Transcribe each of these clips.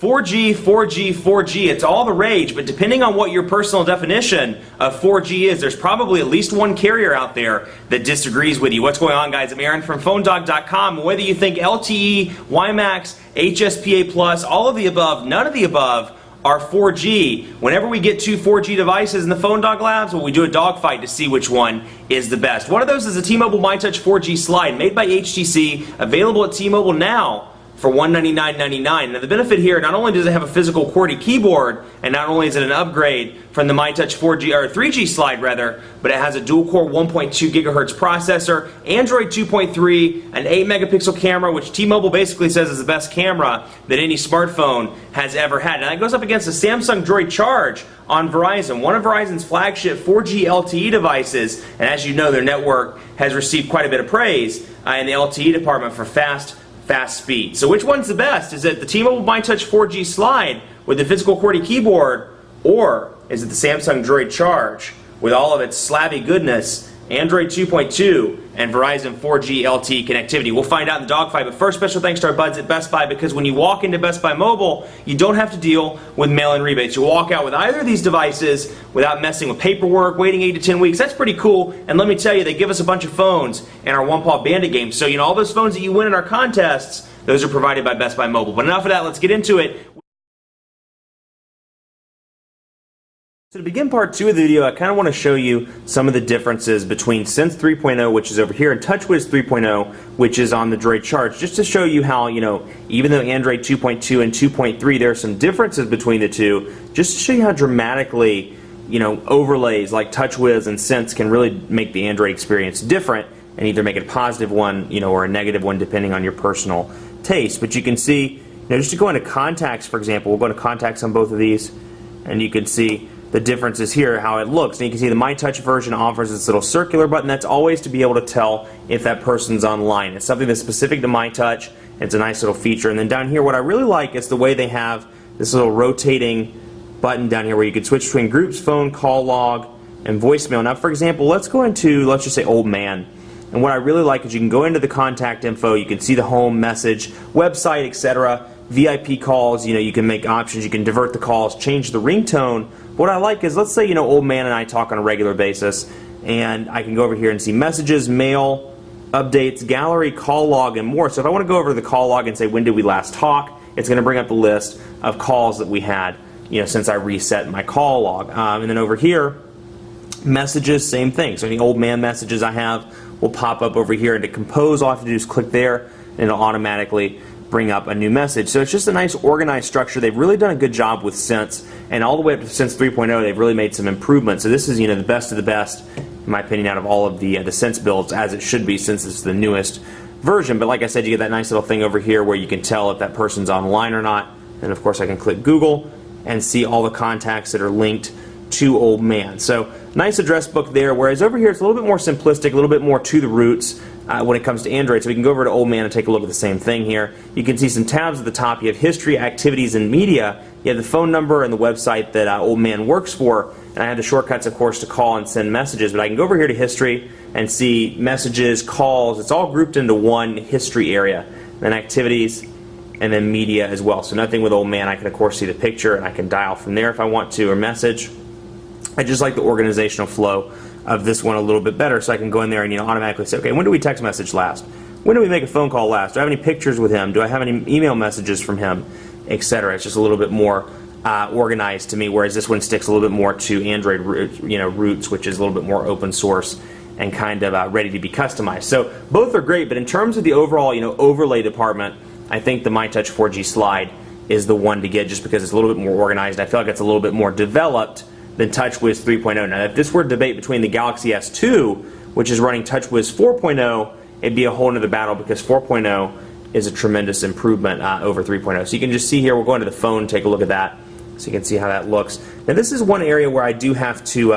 4G, 4G, 4G, it's all the rage, but depending on what your personal definition of 4G is, there's probably at least one carrier out there that disagrees with you. What's going on, guys? I'm Aaron from PhoneDog.com. Whether you think LTE, WiMAX, HSPA+, all of the above, none of the above are 4G. Whenever we get two 4G devices in the Phone Dog Labs, well, we do a dogfight to see which one is the best. One of those is a T-Mobile myTouch 4G slide made by HTC, available at T-Mobile now for $199.99. Now the benefit here, not only does it have a physical QWERTY keyboard, and not only is it an upgrade from the myTouch 4G or 3G slide rather, but it has a dual-core 1.2 gigahertz processor, Android 2.3, an 8-megapixel camera, which T-Mobile basically says is the best camera that any smartphone has ever had. Now that goes up against the Samsung DROID Charge on Verizon, one of Verizon's flagship 4G LTE devices, and as you know, their network has received quite a bit of praise in the LTE department for fast speed. So which one's the best? Is it the T-Mobile myTouch 4G slide with the physical QWERTY keyboard, or is it the Samsung DROID Charge with all of its slabby goodness, Android 2.2, and Verizon 4G LTE connectivity? We'll find out in the dogfight, but first, special thanks to our buds at Best Buy, because when you walk into Best Buy Mobile, you don't have to deal with mail-in rebates. You walk out with either of these devices without messing with paperwork, waiting 8 to 10 weeks. That's pretty cool, and let me tell you, they give us a bunch of phones in our One Paw Bandit game. So, you know, all those phones that you win in our contests, those are provided by Best Buy Mobile. But enough of that, let's get into it. So to begin part 2 of the video, I kind of want to show you some of the differences between Sense 3.0, which is over here, and TouchWiz 3.0, which is on the DROID Charge, just to show you how, you know, even though Android 2.2 and 2.3, there are some differences between the two, just to show you how dramatically, you know, overlays like TouchWiz and Sense can really make the Android experience different and either make it a positive one, you know, or a negative one, depending on your personal taste. But you can see, you know, just to go into contacts, for example, we'll go into contacts on both of these, and you can see the differences here, how it looks. And you can see the myTouch version offers this little circular button. That's always to be able to tell if that person's online. It's something that's specific to myTouch. It's a nice little feature. And then down here, what I really like is the way they have this little rotating button down here where you can switch between groups, phone, call log, and voicemail. Now, for example, let's go into, let's just say, old man. And what I really like is you can go into the contact info, you can see the home, message, website, etc., VIP calls, you know, you can make options, you can divert the calls, change the ringtone. What I like is, let's say, you know, old man and I talk on a regular basis, and I can go over here and see messages, mail, updates, gallery, call log, and more. So if I want to go over to the call log and say, when did we last talk, it's going to bring up the list of calls that we had, you know, since I reset my call log. And then over here, messages, same thing. So any old man messages I have will pop up over here, and to compose, all I have to do is click there, and it'll automatically bring up a new message. So it's just a nice organized structure. They've really done a good job with Sense, and all the way up to Sense 3.0, they've really made some improvements. So this is, you know, the best of the best, in my opinion, out of all of the Sense builds, as it should be, since it's the newest version. But like I said, you get that nice little thing over here where you can tell if that person's online or not. And of course, I can click Google and see all the contacts that are linked to old man. So nice address book there, whereas over here it's a little bit more simplistic, a little bit more to the roots when it comes to Android. So we can go over to old man and take a look at the same thing here. You can see some tabs at the top. You have history, activities, and media. You have the phone number and the website that old man works for, and I have the shortcuts, of course, to call and send messages. But I can go over here to history and see messages, calls. It's all grouped into one history area. Then activities, and then media as well. So nothing with old man. I can, of course, see the picture, and I can dial from there if I want to, or message. I just like the organizational flow of this one a little bit better, so I can go in there and, you know, automatically say, okay, when did we text message last? When did we make a phone call last? Do I have any pictures with him? Do I have any email messages from him? Etc. It's just a little bit more organized to me, whereas this one sticks a little bit more to Android, you know, roots, which is a little bit more open source and kind of ready to be customized. So both are great, but in terms of the overall, you know, overlay department, I think the myTouch 4G slide is the one to get, just because it's a little bit more organized. I feel like it's a little bit more developed than TouchWiz 3.0. Now, if this were a debate between the Galaxy S2, which is running TouchWiz 4.0, it'd be a whole other battle, because 4.0 is a tremendous improvement over 3.0. So you can just see here, we'll go into the phone, take a look at that, so you can see how that looks. Now, this is one area where I do have to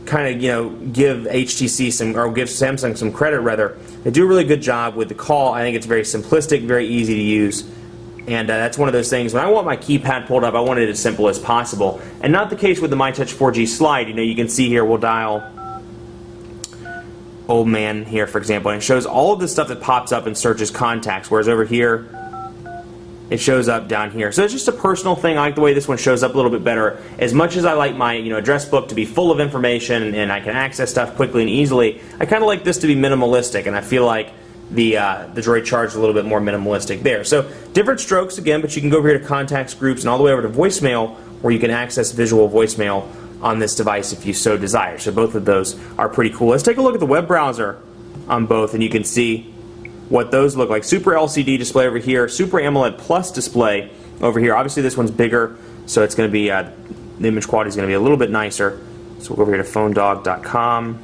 kind of, you know, give HTC some, or give Samsung some credit, rather. They do a really good job with the call. I think it's very simplistic, very easy to use. And that's one of those things, when I want my keypad pulled up, I want it as simple as possible. And not the case with the myTouch 4G slide. You know, you can see here, we'll dial old man here, for example, and it shows all of the stuff that pops up and searches contacts, whereas over here, it shows up down here. So it's just a personal thing. I like the way this one shows up a little bit better. As much as I like my address book to be full of information and I can access stuff quickly and easily, I kind of like this to be minimalistic, and I feel like the Droid Charge is a little bit more minimalistic there. So different strokes again, but you can go over here to contacts, groups, and all the way over to voicemail, where you can access visual voicemail on this device if you so desire. So both of those are pretty cool. Let's take a look at the web browser on both, and you can see what those look like. Super LCD display over here, Super AMOLED Plus display over here. Obviously this one's bigger, so it's going to be the image quality is going to be a little bit nicer. So we'll go over here to phonedog.com,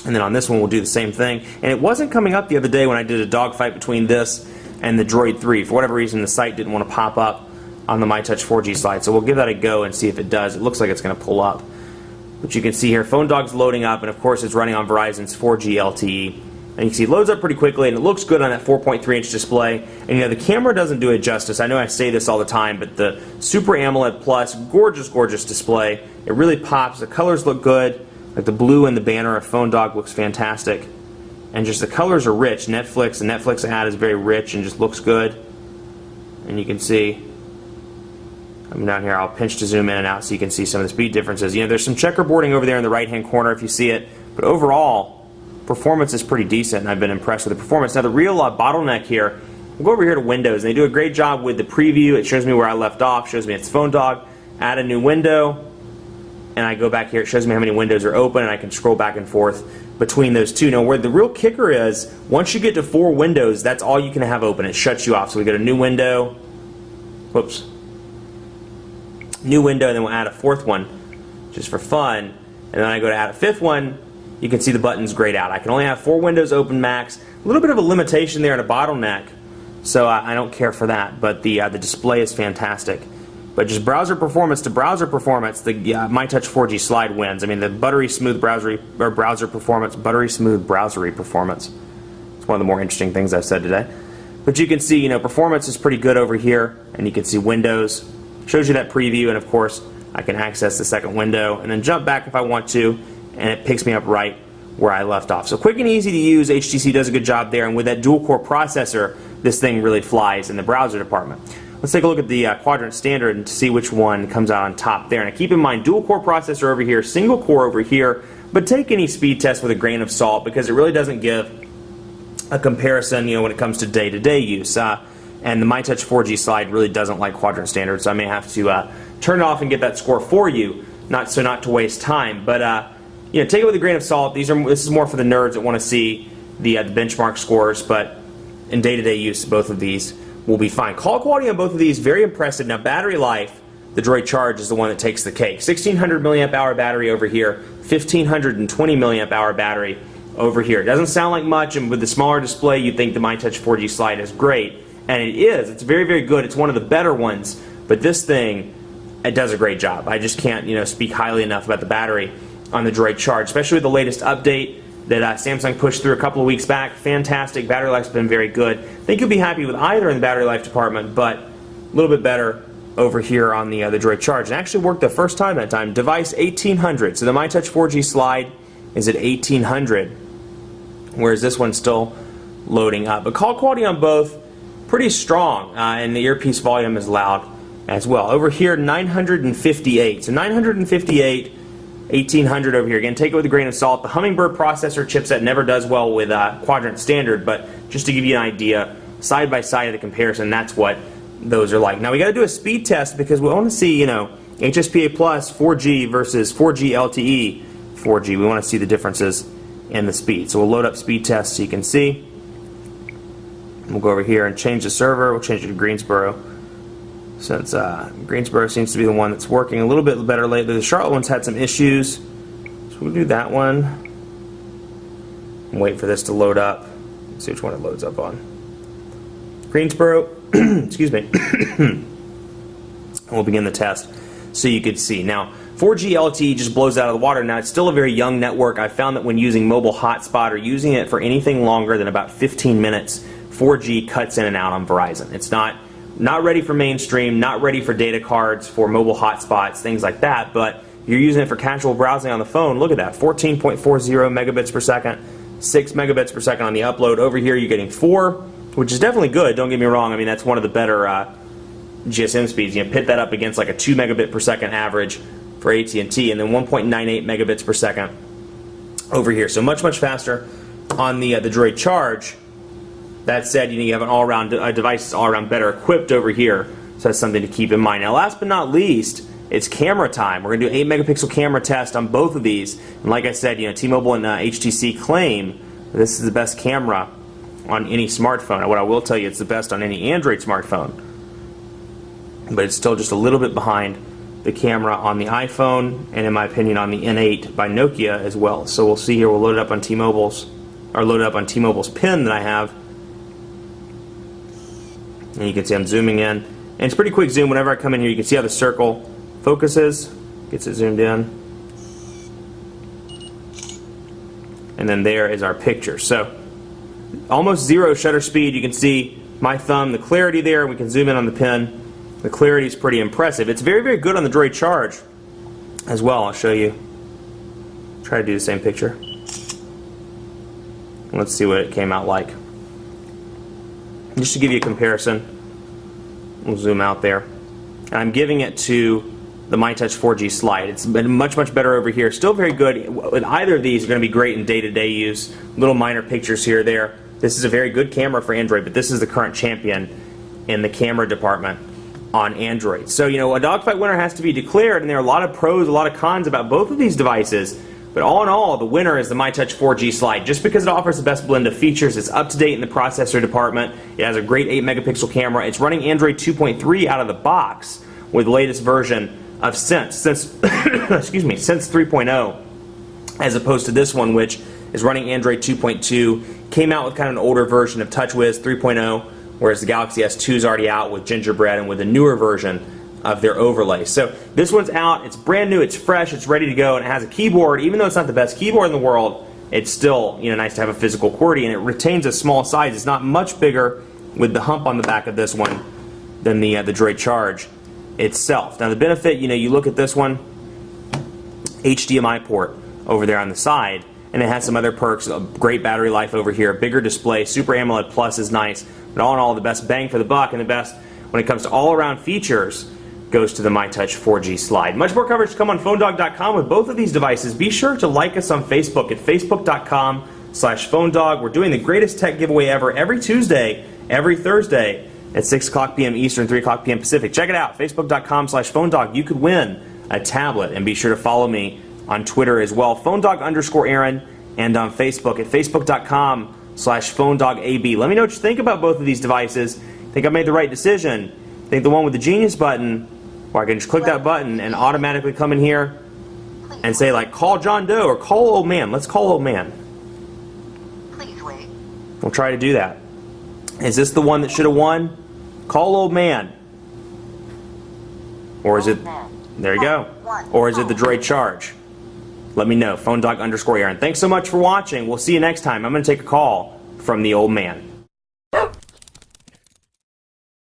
and then on this one we'll do the same thing. And it wasn't coming up the other day when I did a dogfight between this and the Droid 3. For whatever reason, the site didn't want to pop up on the myTouch 4G slide, so we'll give that a go and see if it does. It looks like it's going to pull up. But you can see here, PhoneDog's loading up, and of course it's running on Verizon's 4G LTE. And you can see it loads up pretty quickly, and it looks good on that 4.3-inch display. And the camera doesn't do it justice. I know I say this all the time, but the Super AMOLED Plus, gorgeous, gorgeous display. It really pops. The colors look good. Like the blue and the banner of PhoneDog looks fantastic. And just the colors are rich. The Netflix ad is very rich and just looks good. And you can see, I'm down here, I'll pinch to zoom in and out so you can see some of the speed differences. There's some checkerboarding over there in the right-hand corner if you see it. But overall, performance is pretty decent, and I've been impressed with the performance. Now the real bottleneck here, we'll go over here to Windows, and they do a great job with the preview. It shows me where I left off, shows me it's PhoneDog, add a new window, and I go back here, it shows me how many windows are open, and I can scroll back and forth between those two. Now where the real kicker is, once you get to 4 windows, that's all you can have open. It shuts you off. So we go to new window, whoops, new window, and then we'll add a 4th one just for fun, and then I go to add a 5th one. You can see the buttons grayed out. I can only have 4 windows open max. A little bit of a limitation there and a bottleneck, so I don't care for that. But the display is fantastic. But just browser performance to browser performance, the myTouch 4G slide wins. I mean, the buttery smooth browser performance. It's one of the more interesting things I've said today. But you can see, performance is pretty good over here, and you can see Windows. Shows you that preview, and of course, I can access the second window and then jump back if I want to, and it picks me up right where I left off. So quick and easy to use. HTC does a good job there, and with that dual-core processor, this thing really flies in the browser department. Let's take a look at the quadrant standard and see which one comes out on top there. And keep in mind, dual-core processor over here, single-core over here, but take any speed test with a grain of salt because it really doesn't give a comparison, when it comes to day-to-day use. And the myTouch 4G slide really doesn't like quadrant standard, so I may have to turn it off and get that score for you, not to waste time. But take it with a grain of salt. This is more for the nerds that want to see the benchmark scores, but in day-to-day use, both of these will be fine. Call quality on both of these, very impressive. Now, battery life, the Droid Charge is the one that takes the cake. 1600 milliamp hour battery over here, 1520 milliamp hour battery over here. It doesn't sound like much, and with the smaller display, you'd think the myTouch 4G slide is great, and it is. It's very, very good. It's one of the better ones, but this thing, it does a great job. I just can't, speak highly enough about the battery on the Droid Charge, especially with the latest update that Samsung pushed through a couple of weeks back. Fantastic. Battery life's been very good. I think you'll be happy with either in the battery life department, but a little bit better over here on the Droid Charge. It actually worked the first time that time. Device 1800. So the myTouch 4G slide is at 1800, whereas this one's still loading up. But call quality on both pretty strong, and the earpiece volume is loud as well. Over here, 958. So 958, 1800 over here. Again, take it with a grain of salt. The Hummingbird processor chipset never does well with quadrant standard, but just to give you an idea, side by side of the comparison, that's what those are like. Now we got to do a speed test because we want to see, HSPA Plus 4G versus 4G LTE 4G. We want to see the differences in the speed. So we'll load up speed test so you can see. We'll go over here and change the server. We'll change it to Greensboro, since Greensboro seems to be the one that's working a little bit better lately. The Charlotte one's had some issues, so we'll do that one. And wait for this to load up. Let's see which one it loads up on. Greensboro, excuse me. We'll begin the test so you can see. Now, 4G LTE just blows out of the water. Now, it's still a very young network. I found that when using mobile hotspot or using it for anything longer than about 15 minutes, 4G cuts in and out on Verizon. It's not ready for mainstream, not ready for data cards, for mobile hotspots, things like that, but you're using it for casual browsing on the phone. Look at that, 14.40 megabits per second, 6 megabits per second on the upload. Over here you're getting 4 which is definitely good. Don't get me wrong. I mean, that's one of the better GSM speeds. You know, pit that up against like a 2 megabit per second average for AT&T, and then 1.98 megabits per second over here. So much faster on the Droid Charge. That said, you have an all-around device that's all-around better equipped over here. So that's something to keep in mind. Now, last but not least, it's camera time. We're going to do an 8 megapixel camera test on both of these. And like I said, T-Mobile and HTC claim this is the best camera on any smartphone. And what I will tell you, it's the best on any Android smartphone. But it's still just a little bit behind the camera on the iPhone, and in my opinion on the N8 by Nokia as well. So we'll see here. We'll load it up on T-Mobile's pin that I have. And you can see I'm zooming in. And it's pretty quick zoom. Whenever I come in here, you can see how the circle focuses. Gets it zoomed in. And then there is our picture. So almost zero shutter speed. You can see my thumb, the clarity there. We can zoom in on the pin. The clarity is pretty impressive. It's very good on the Droid Charge as well. I'll show you. Try to do the same picture. Let's see what it came out like. Just to give you a comparison, we'll zoom out there. And I'm giving it to the myTouch 4G slide. It's been much better over here. Still very good. With either of these are going to be great in day-to-day use. Little minor pictures here or there. This is a very good camera for Android, but this is the current champion in the camera department on Android. So, a Dogfight winner has to be declared, and there are a lot of pros, a lot of cons about both of these devices. But all in all, the winner is the myTouch 4G slide. Just because it offers the best blend of features, it's up to date in the processor department. It has a great 8 megapixel camera. It's running Android 2.3 out of the box with the latest version of since excuse me, since 3.0, as opposed to this one, which is running Android 2.2. Came out with kind of an older version of TouchWiz 3.0. Whereas the Galaxy S2 is already out with Gingerbread and with a newer version of their overlay. So this one's out, it's brand new, it's fresh, it's ready to go, and it has a keyboard. Even though it's not the best keyboard in the world, it's still nice to have a physical QWERTY, and it retains a small size. It's not much bigger with the hump on the back of this one than the Droid Charge itself. Now the benefit, you look at this one, HDMI port over there on the side, and it has some other perks, a great battery life over here, bigger display, Super AMOLED Plus is nice, but all in all, the best bang for the buck and the best when it comes to all-around features goes to the myTouch 4G slide. Much more coverage to come on PhoneDog.com with both of these devices. Be sure to like us on Facebook at Facebook.com/PhoneDog. We're doing the greatest tech giveaway ever every Tuesday, every Thursday at 6 o'clock p.m. Eastern, 3 o'clock p.m. Pacific. Check it out, Facebook.com/PhoneDog. You could win a tablet, and be sure to follow me on Twitter as well, PhoneDog_Aaron, and on Facebook at Facebook.com/PhoneDogAB. Let me know what you think about both of these devices. Think I made the right decision? Think the one with the Genius button, where I can just click that button and automatically come in here and say, like, call John Doe or call old man. Let's call old man. Please wait. We'll try to do that. Is this the one that should have won? Call old man. Or is it, there you go. Or is it the Droid Charge? Let me know. PhoneDog_Aaron. Thanks so much for watching. We'll see you next time. I'm going to take a call from the old man.